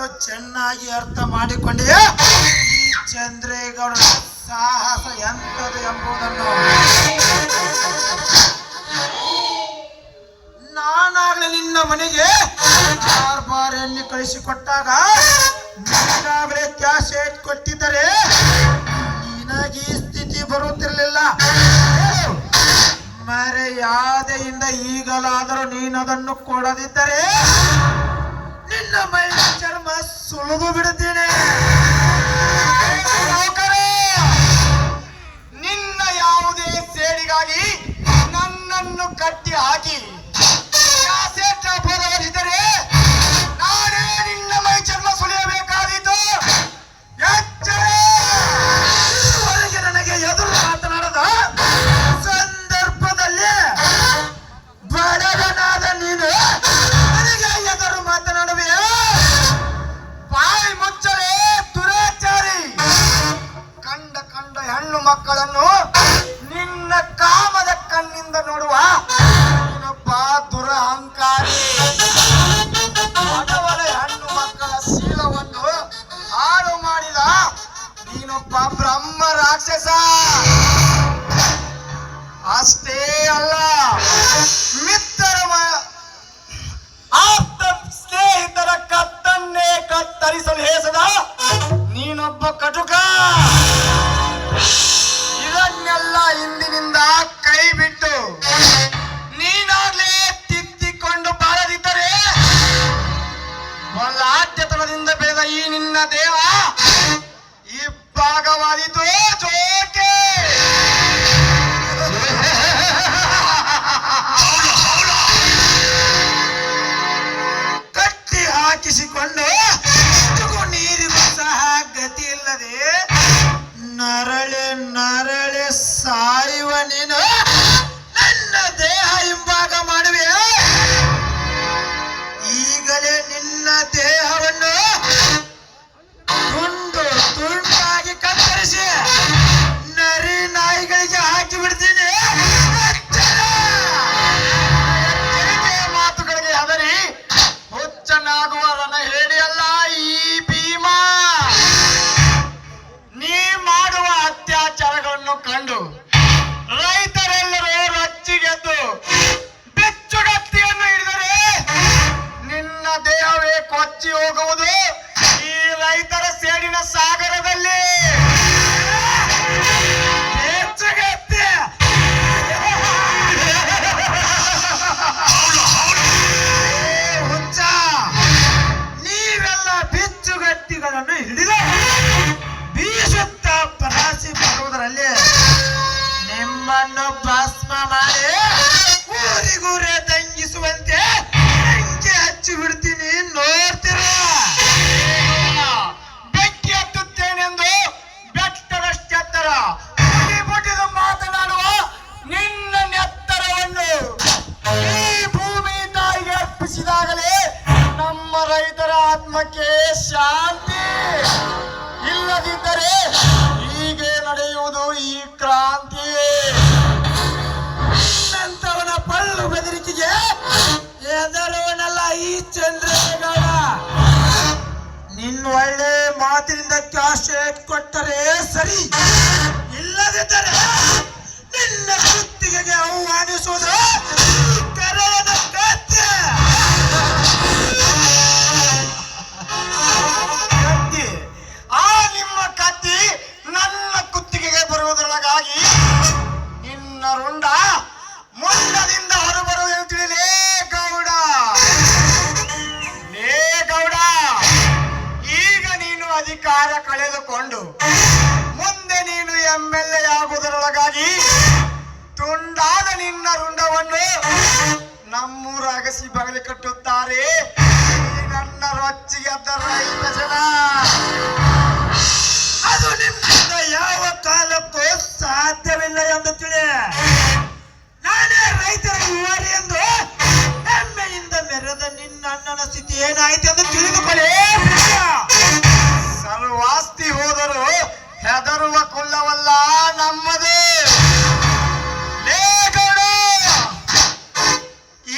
ಆದರೂ ಚೆನ್ನಾಗಿ ಅರ್ಥ ಮಾಡಿಕೊಂಡೆ ಚಂದ್ರೇಗೌಡ ಸಾಹಸ ಎಂಥದು ಎಂಬುದನ್ನು. ನಾನಾಗಲೇ ನಿನ್ನ ಮನೆಗೆ 6 ಬಾರಿ ಎಣ್ಣೆ ಕಳಿಸಿಕೊಟ್ಟಾಗ ನೀನಾಗಲೇ ಕ್ಯಾಸೆಟ್ ಕೊಟ್ಟಿದ್ದರೆ ನಿನಗೆ ಈ ಸ್ಥಿತಿ ಬರುತ್ತಿರಲಿಲ್ಲ. ಮರ್ಯಾದೆಯಿಂದ ಈಗಲಾದರೂ ನೀನದನ್ನು ಕೊಡದಿದ್ದರೆ ನಿನ್ನ ಮೈ ಚರ್ಮ ಸುಲಿದು ಬಿಡುತ್ತೇನೆ. ನಿನ್ನ ಯಾವುದೇ ಸೇಡಿಗಾಗಿ ನನ್ನನ್ನು ಕಟ್ಟಿ ಹಾಕಿ ಕ್ಯಾಸೆಟ್ ಬದಲಿಸಿದರೆ ನಾನೇ ನಿನ್ನ ಮೈ ಚರ್ಮ ಸುಲಿಯಬೇಕಾದೀತು. ಹೊರಗೆ ನನಗೆ ಎದುರು ಮಾತನಾಡದ ಸಂದರ್ಭದಲ್ಲಿ ಬಡವನಾದ ನೀನು ನನಗೆ ಎದುರು ಮಾತನಾಡುವೆಯಾ? ಬಾಯಿ ಮುಚ್ಚಲೇ ದುರಾಚಾರಿ. ಕಂಡ ಹೆಣ್ಣು ಮಕ್ಕಳನ್ನು ನಿನ್ನ ಕಾಮದ ಕಣ್ಣಿಂದ ನೋಡುವ ನೀನೊಬ್ಬ ದುರಹಂಕಾರಿ. ಬಡವರ ಹೆಣ್ಣು ಮಕ್ಕಳ ಶೀಲವನ್ನು ಹಾಳು ಮಾಡಿದ ನೀನೊಬ್ಬ ಬ್ರಹ್ಮ ರಾಕ್ಷಸ. ಅಷ್ಟೇ ಅಲ್ಲ, ಆಪ್ತ ಸ್ನೇಹಿತರ ಕತ್ತನ್ನೇ ಕತ್ತರಿಸಲು ಹೇಸದ ನೀನೊಬ್ಬ ಕಟುಕ. ಇದನ್ನೆಲ್ಲ ಇಂದಿನಿಂದ ಕೈ ಬಿಟ್ಟು ನೀನಾಗ್ಲೇ ತಿದ್ದಿಕೊಂಡು ಬಾಳದಿದ್ದರೆ ಬಲಾಢ್ಯತನದಿಂದ ಬೆಳೆದ ಈ ನಿನ್ನ ದೇಹ ಇಬ್ಬಾಗವಾದೀತು. ಜೋಕೆ ಕಟ್ಟಿ ಹಾಕಿಸಿಕೊಂಡು ನೀರಿಗೂ ಸಹ ಗತಿ ಇಲ್ಲದೆ ನರಳೆ ಸಾಯುವ ನೀನು ನನ್ನ ದೇಹ ಹಿಂಭಾಗ ಮಾಡುವೆ. ಈಗಲೇ ನಿನ್ನ ದೇಹವನ್ನು ತುಂಡಾಗಿ ಕತ್ತರಿಸಿ ನರಿ ನಾಯಿಗಳಿಗೆ ಹಾಕಿ ಬಿಡ್ತೀನಿ. ಮಾತುಗಳಿಗೆ ಹೆದರಿ ಹುಚ್ಚನಾಗುವ ರಣ ಹೇಳಿಯಲ್ಲ ಈ ಭೀಮಾ. ನೀ ಮಾಡುವ ಅತ್ಯಾಚಾರಗಳನ್ನು ಕಂಡು ರೈತರೆಲ್ಲರೂ ರಚ್ಚಿಗೆದ್ದು ಬೆಚ್ಚುಗತ್ತಿಯನ್ನು ಹಿಡಿದರೆ ನಿನ್ನ ದೇಹವೇ ಕೊಚ್ಚಿ ಹೋಗುವುದು ಈ ರೈತರ ಸೇಡಿನ ಸಾಗರದಲ್ಲಿ. ಬೆಚ್ಚಗತ್ತೆ ಹುಚ್ಚ, ನೀವೆಲ್ಲ ಬಿಚ್ಚುಗತ್ತಿಗಳನ್ನು ಹಿಡಿದು ಬೀಸುತ್ತ ಪರಾಸಿ ಬರುವುದರಲ್ಲಿ ನಿಮ್ಮನ್ನು ಭಸ್ಮ ಮಾಡಿ ಊರಿಗೂರೇ ದಂಗಿಸುವಂತೆ ಬೆಂಕಿ ಹಚ್ಚಿ ಬಿಡ್ತೀನಿ, ನೋಡ್ತಿರ. ಬೆಂಕಿ ಹತ್ತುತ್ತೇನೆಂದು ಬೆಟ್ಟದಷ್ಟೆತ್ತರ ಬುಟ್ಟಿದು ಮಾತನಾಡುವ ನಿನ್ನ ನೆತ್ತರವನ್ನು ಈ ಭೂಮಿ ತಾಯಿಗೆ ಅರ್ಪಿಸಿದಾಗಲೇ ನಮ್ಮ ರೈತರ ಆತ್ಮಕ್ಕೆ ಶಾಂತಿ. ಇಲ್ಲದಿದ್ದರೆ ಹೀಗೆ ನಡೆಯುವುದು ಈ ಕ್ರಾಂತಿ. ನಿನ್ನಂತವನ ಪಳ್ಳು ಬೆದರಿಕೆಗೆ ಎದರುವನಲ್ಲ ಈ ಚಂದ್ರೇಗೌಡ. ನಿನ್ನ ಒಳ್ಳೆ ಮಾತಿನಿಂದ ಕ್ಯಾಸೆಟ್ ಕೊಟ್ಟರೆ ಸರಿ, ಇಲ್ಲದಿದ್ದರೆ ನಿನ್ನ ಕುತ್ತಿಗೆಗೆ ಆಹ್ವಾನಿಸುವುದು ಕರೆಯದ ಕತ್ತೆ. ಆ ನಿಮ್ಮ ಕತ್ತಿ ನನ್ನ ಕುತ್ತಿಗೆಗೆ ಬರುವುದರೊಳಗಾಗಿ ನಿನ್ನ ರುಂಡ ಮುಂಡದಿಂದ ಹೊರಬರುವುದು ತಿಳಿಲೇ ಗೌಡ. ಲೇ ಗೌಡ, ಈಗ ನೀನು ಅಧಿಕಾರ ಕಳೆದುಕೊಂಡು ಮುಂದೆ ನೀನು MLA ಆಗುವುದರೊಳಗಾಗಿ ತುಂಡಾದ ನಿನ್ನ ರುಂಡವನ್ನು ನಮ್ಮೂರ ಅಗಸಿ ಬಗಲಿ ಕಟ್ಟುತ್ತಾರೆ ನನ್ನ ರೊಚ್ಚಿಗೆದ್ದ ರೈತ ಜನ. ಅದು ನಿಮ್ಮಿಂದ ಯಾವ ಕಾಲಕ್ಕೂ ಸಾಧ್ಯವಿಲ್ಲ ಎಂದು ತಿಳಿ. ನಾನೇ ರೈತರ ವಿವರಿ ಎಂದು ಹೆಮ್ಮೆಯಿಂದ ಮೆರೆದ ನಿನ್ನ ಅಣ್ಣನ ಸ್ಥಿತಿ ಏನಾಯಿತು ಎಂದು ತಿಳಿದುಕೊಳ್ಳಿ. ಸರ್ವಾಸ್ತಿ ಹೋದರೂ ಹೆದರುವ ಕುಲ್ಲವಲ್ಲ ನಮ್ಮದು. ಲೇ ಗೌಡ,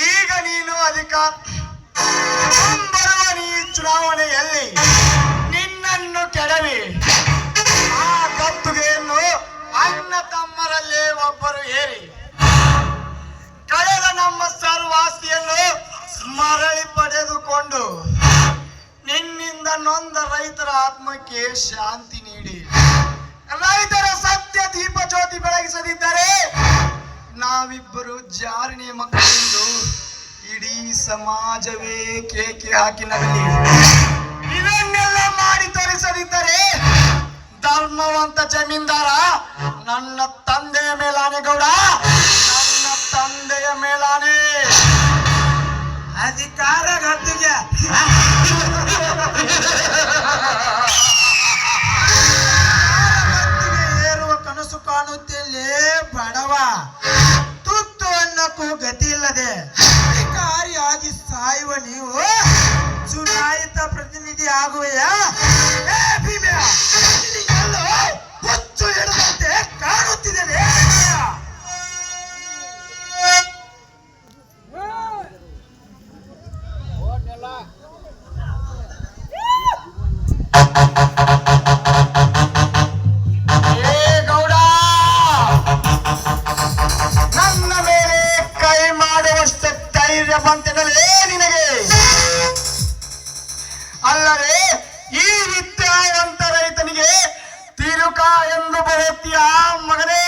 ಈಗ ನೀನು ಅಧಿಕಾರ ಬರುವ ನೀ ಚುನಾವಣೆಯಲ್ಲಿ ನಿನ್ನನ್ನು ಕೆಡವಿ ಆ ಗದ್ದುಗೆಯನ್ನು ಅಣ್ಣ ತಮ್ಮರಲ್ಲೇ ಒಬ್ಬರು ಏರಿ ಕಳೆದ ನಮ್ಮ ಸರ್ವಾಸ್ತಿಯನ್ನು ಮರಳಿ ಪಡೆದುಕೊಂಡು ನಿನ್ನಿಂದ ನೊಂದ ರೈತರ ಆತ್ಮಕ್ಕೆ ಶಾಂತಿ ನೀಡಿ ರೈತರ ಸತ್ಯ ದೀಪ ಜ್ಯೋತಿ ಬೆಳಗಿಸದಿದ್ದರೆ ನಾವಿಬ್ಬರು ಜಾರಿಣಿಯ ಮಕ್ಕಳೆಂದು ಇಡೀ ಸಮಾಜವೇ ಕೇಕೆ ಹಾಕಿ ನಗಲಿ. ಇದನ್ನೆಲ್ಲ ಮಾಡಿ ತೋರಿಸದಿದ್ದರೆ ಧರ್ಮವಂತ ಜಮೀನ್ದಾರ ನನ್ನ ತಂದೆಯ ಮೇಲಾನೆ ಗೌಡ, ನನ್ನ ತಂದೆಯ ಮೇಲಾನೆ. ಅಧಿಕಾರ ಗದ್ದುಗೆ ಏರುವ ಕನಸು ಕಾಣುತ್ತಿಲ್ಲೇ ಬಡವ. ತುತ್ತು ಅನ್ನಕ್ಕೂ ಗತಿ ಇಲ್ಲದೆ ಅಧಿಕಾರಿಯಾಗಿ ಸಾಯುವ ನೀವು ಚುನಾಯಿತ ಪ್ರತಿನಿಧಿ ಆಗುವೆಯಾ? ನಿನಗೆಲ್ಲೋ ಹುಚ್ಚು ಹಿಡಿದಂತೆ ಕಾಣುತ್ತಿದ್ದೇನೆ. ಏ ಗೌಡ, ನನ್ನ ಮೇಲೆ ಕೈ ಮಾಡುವಷ್ಟು ಧೈರ್ಯ ಬಂತೆನಲೇ ನಿನಗೆ? ಅಲ್ಲದೆ ಈ ವಿದ್ಯಾವಂತ ರೈತನಿಗೆ ತಿರುಕ ಎಂದು ಬರುತ್ತೀಯ ಮಗನೇ?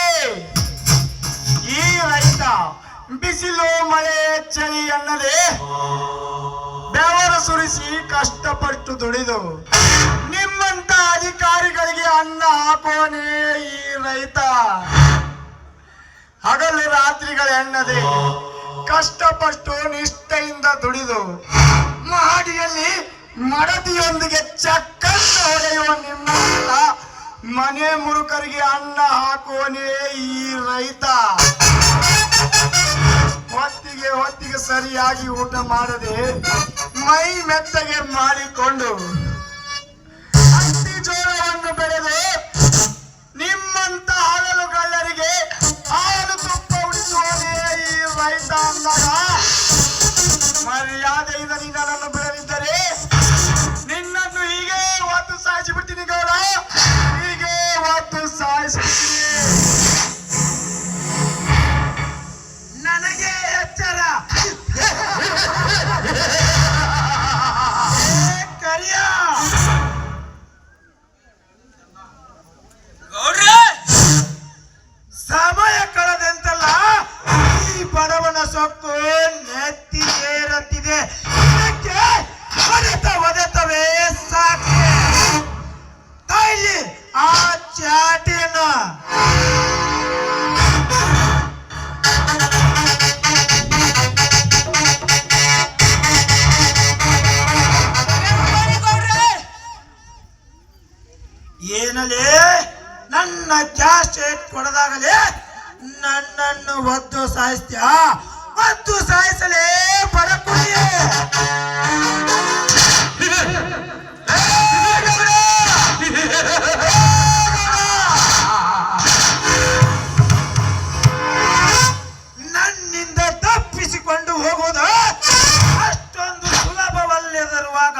ಈ ರೈತ ಬಿಸಿಲು ಮಳೆ ಚಳಿ ಅನ್ನದೆ ಬೆವರು ಸುರಿಸಿ ಕಷ್ಟಪಟ್ಟು ದುಡಿದು ನಿಮ್ಮಂತ ಅಧಿಕಾರಿಗಳಿಗೆ ಅನ್ನ ಹಾಕೋನೇ ಈ ರೈತ. ಹಗಲು ರಾತ್ರಿಗಳೆನ್ನದೆ ಕಷ್ಟಪಟ್ಟು ನಿಷ್ಠೆಯಿಂದ ದುಡಿದು ಮಹಡಿಯಲ್ಲಿ ಮಡದಿಯೊಂದಿಗೆ ಚಕ್ಕನ್ನು ಹೊಡೆಯುವ ನಿಮ್ಮಂತ ಮನೆ ಮುರುಕರಿಗೆ ಅನ್ನ ಹಾಕುವನೇ ಈ ರೈತ. ಹೊತ್ತಿಗೆ ಸರಿಯಾಗಿ ಊಟ ಮಾಡದೆ ಮೈ ಮೆತ್ತಗೆ ಮಾಡಿಕೊಂಡು ಹತ್ತಿ ಜೋಳವನ್ನು ಬೆಳೆದು ನಿಮ್ಮಂತ ಹಾಲುಗಳ್ಳರಿಗೆ ಹಾಲು ತುಪ್ಪ ಉಳಿಸುವನೇ ಈ ರೈತ ಅಂದಾಗ ಮರ್ಯಾದೆಯಿಂದ ನೀನು ನನ್ನನ್ನು ಬಿಡದಿದ್ದರೆ ನಿನ್ನನ್ನು ಹೀಗೆ ಒತ್ತು ಸಾಯಿಸಿಬಿಡ್ತೀನಿ ಗೌಡ, ಹೀಗೆ ಒತ್ತು ಸಾಯಿಸ್ಬಿಡ್ತೀನಿ. ನನಗೆ ಎಚ್ಚರ. ಕರಿಯ ಸಮಯ ಕಳೆದಂತಲ್ಲ ಈ ಬಡವನ ಸೊಕ್ಕು ನೆತ್ತಿಗೇರುತ್ತಿದೆ. ಇದಕ್ಕೆ ಒದೆತವೇ ಸಾಕ್ಷಿ. ತಾಯಿ ಆ ಚಾಟಿಯನ್ನು ಏನಲೇ ನನ್ನ ಕ್ಯಾಶ್ ಕೊಡದಾಗಲೇ ನನ್ನನ್ನು ಒದ್ದು ಸಾಯಿಸ್ತೀಯ? ಒದ್ದು ಸಾಯಿಸಲೇ ಬಡಕುಡಿಯೇ. ನನ್ನಿಂದ ತಪ್ಪಿಸಿಕೊಂಡು ಹೋಗುವುದು ಅಷ್ಟೊಂದು ಸುಲಭವಲ್ಲದಿರುವಾಗ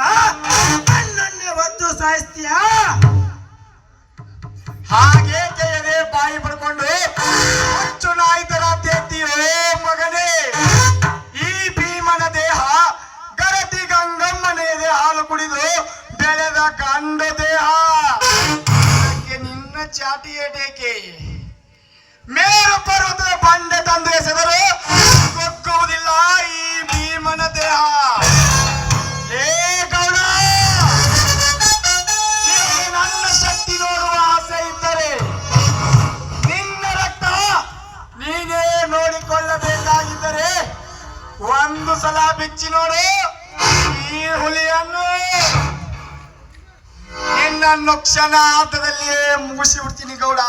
ನನ್ನನ್ನೇ ಒದ್ದು ಸಾಯಿಸ್ತೀಯ? ಹಾಗೆ ಎದೆ ಬಾಯಿ ಪಡ್ಕೊಂಡು ಚುನಾಯಿತರಾದ್ಯೋ ಮಗನೇ. ಈ ಭೀಮನ ದೇಹ ಗರತಿ ಗಂಗಮ್ಮನ ಎದೆ ಹಾಲು ಕುಡಿದು ಬೆಳೆದ ಗಂಡ ದೇಹ. ಅದಕ್ಕೆ ನಿನ್ನ ಚಾಟಿ ಏಟೇಕೆ? ಮೇರು ಪರ್ವತದ ಬಂಡೆ ತಂದು ಎಸೆದರು ಗೊಗ್ಗುವುದಿಲ್ಲ ಈ ಭೀಮನ ದೇಹ. ಏ ಗೌಡ, ನಿನಗೆ ನನ್ನ ಶಕ್ತಿ ನೋಡುವ ಆಸೆ ಇದ್ದರೆ ನಿನ್ನ ರಕ್ತ ನೀನೇ ನೋಡಿಕೊಳ್ಳಬೇಕಾಗಿದ್ದರೆ ಒಂದು ಸಲ ಬಿಚ್ಚಿ ನೋಡು ಈ ಹುಲಿಯನ್ನು. ನಿನ್ನನ್ನು ಕ್ಷಣಾರ್ಥದಲ್ಲಿಯೇ ಮುಗಿಸಿಬಿಡ್ತೀನಿ ಗೌಡ,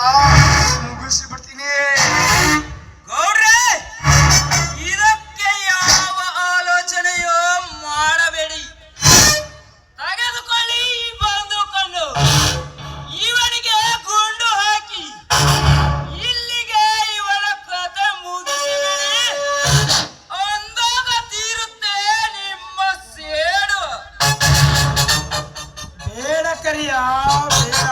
ಮುಗಿಸಿಬಿಡ್ತೀನಿ. ಗೌಡ್ರೆ, ಇದಕ್ಕೆ ಯಾವ ಆಲೋಚನೆಯೋ ಮಾಡಬೇಡಿ. ತೆಗೆದುಕೊಳ್ಳಿ ಈ ಬಂದೂಕನ್ನು, ಇವನಿಗೆ ಗುಂಡು ಹಾಕಿ ಇಲ್ಲಿಗೆ ಇವನ ಕತೆ ಮುಗಿಸಿಬಿಡಿ. ಅಂದಾಗ ತೀರುತ್ತೆ ನಿಮ್ಮ ಸೇಡು. ಕರಿಯ ಬೇಡ.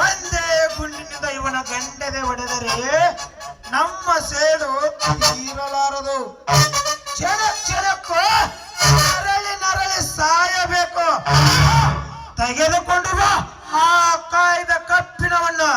ಒಂದೇ ಗುಂಡಿನಿಂದ ಇವನ ಗಂಟೆದೆ ಹೊಡೆದರೆ ನಮ್ಮ ಸೇಡು ತೀರಲಾರದು. ಕ್ಷಣಕ್ಕೂ ನರಳಿ ಸಾಯಬೇಕು. ತೆಗೆದುಕೊಂಡು ಬಾ ಆ ಕಾಯ್ದ ಕಪ್ಪಿನವನ್ನು.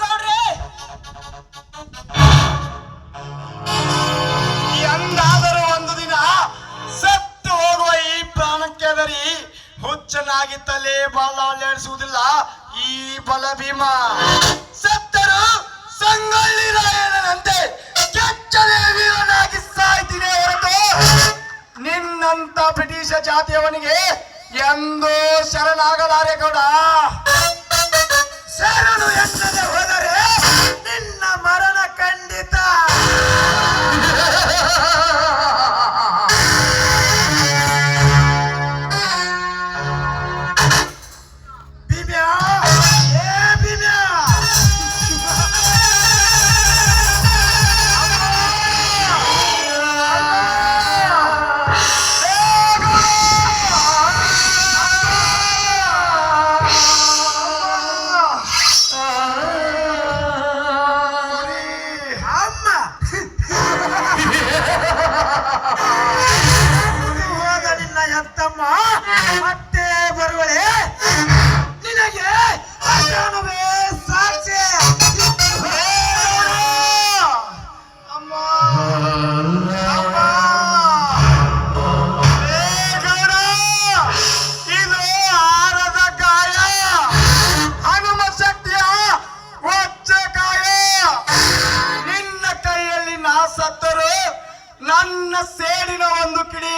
ಗೌಡ್ರೆ, ಎಂದಾದರೂ ಒಂದು ದಿನ ಸತ್ತು ಹೋಗುವ ಈ ಪ್ರಾಣಕ್ಕೆ ಅದರಿ ಹುಚ್ಚನಾಗಿತ್ತಲೇ ಬಾಲ ಅಲ್ಲಾಡಿಸುವುದಿಲ್ಲ ಈ ಬಲ ಭೀಮ. ಸತ್ತರು ಸಂಗೊಳ್ಳಿ ರಾಯಣ್ಣನಂತೆ ಕೆಚ್ಚಲೇ ವೀರನಾಗಿ ಸಾಯ್ತೀನಿ ಹೊರತು ನಿನ್ನಂತ ಬ್ರಿಟಿಷ ಜಾತಿಯವನಿಗೆ ಎಂದೂ ಶರಣಾಗಲಾರೆ ಗೌಡ. ಶರಣು ಎನ್ನದೆ ಹೋದರೆ ನಿನ್ನ ಮರಣ ಖಂಡಿತ. ಭೀಮ್ಯಾ, ಏ ಭೀಮ್ಯಾ. ಅಮ್ಮ ಹೋದ ನಿನ್ನ ಎತ್ತಮ್ಮ ಮತ್ತೆ ಬರುವಳೆ. ನಿನಗೆ ಅಜ್ಞಾನವೇ ಸಾಕ್ಷಿ. ಅಮ್ಮ ಅಮ್ಮ ಏ ಗೌಡ, ಇದು ಆರದ ಕಾಯ, ಹನುಮ ಶಕ್ತಿಯ ವಜ್ರ ಕಾಯ. ನಿನ್ನ ಕೈಯಲ್ಲಿ ನಾ ಸತ್ತರು ನನ್ನ ಸೇಡಿನ ಒಂದು ಕಿಡಿ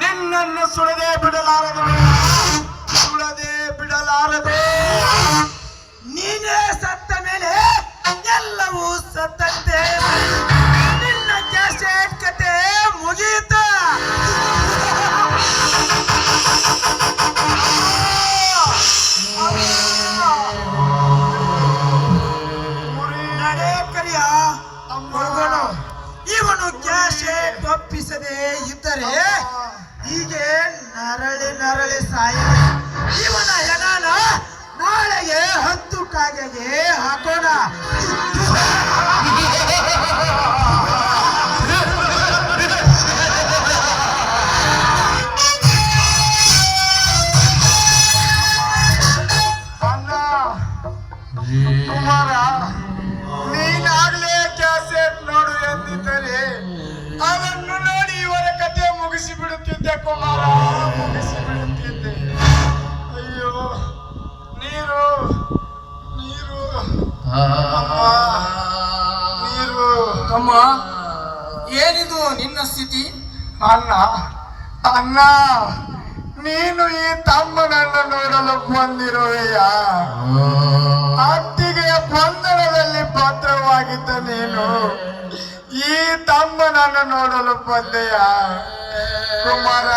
ನಿನ್ನನ್ನು ಸುಡದೆ ಬಿಡಲಾರದು, ಸುಡದೆ ಬಿಡಲಾರದು. ನೀನೇ ಸತ್ತ ಮೇಲೆ ಎಲ್ಲವೂ ಸತ್ತಂತೆ. ನಿನ್ನ ಕ್ಯಾಸೆಟ್ ಕತೆ ಮುಗಿಯಿತ. ನಡೆ ಕರಿಯ ಹೋಗೋಣ. ಇವನು ಕ್ಯಾಸೆಟ್ ಒಪ್ಪಿಸದೆ ಇದ್ದರೆ ಹೀಗೆ ನರಳಿ ಸಾಯ. ಇವನ ಹೆಣನ ನಾಳೆಗೆ 10 ಕಾಗೆಗೆ ಹಾಕೋಣ. ಅಣ್ಣ ಕುಮಾರ, ನೀನಾಗ್ಲೇ ಕ್ಯಾಸೆಟ್ ನೋಡು ಎಂದಿದ್ದರೆ ಅದನ್ನು ನೋಡಿ ಇವರ ಕಥೆ ಮುಗಿಸಿ ಬಿಡುತ್ತಿದ್ದೆ ಕುಮಾರ, ಮುಗಿಸಿ ಬಿಡುತ್ತಿದ್ದೆ. ಅಯ್ಯೋ ನೀರು ನೀರು ಅಮ್ಮ, ನೀರು. ಅಮ್ಮ, ಏನಿದು ನಿನ್ನ ಸ್ಥಿತಿ? ಅಣ್ಣ ಅಣ್ಣ, ನೀನು ಈ ತಮ್ಮನನ್ನು ನೋಡಲು ಬಂದಿರುವೆಯ? ಅತ್ತಿಗೆಯ ಬಂಧನದಲ್ಲಿ ಭದ್ರವಾಗಿದ್ದ ನೀನು ಈ ತಮ್ಮನನ್ನು ನೋಡಲು ಬಂದೆಯ ಕುಮಾರ?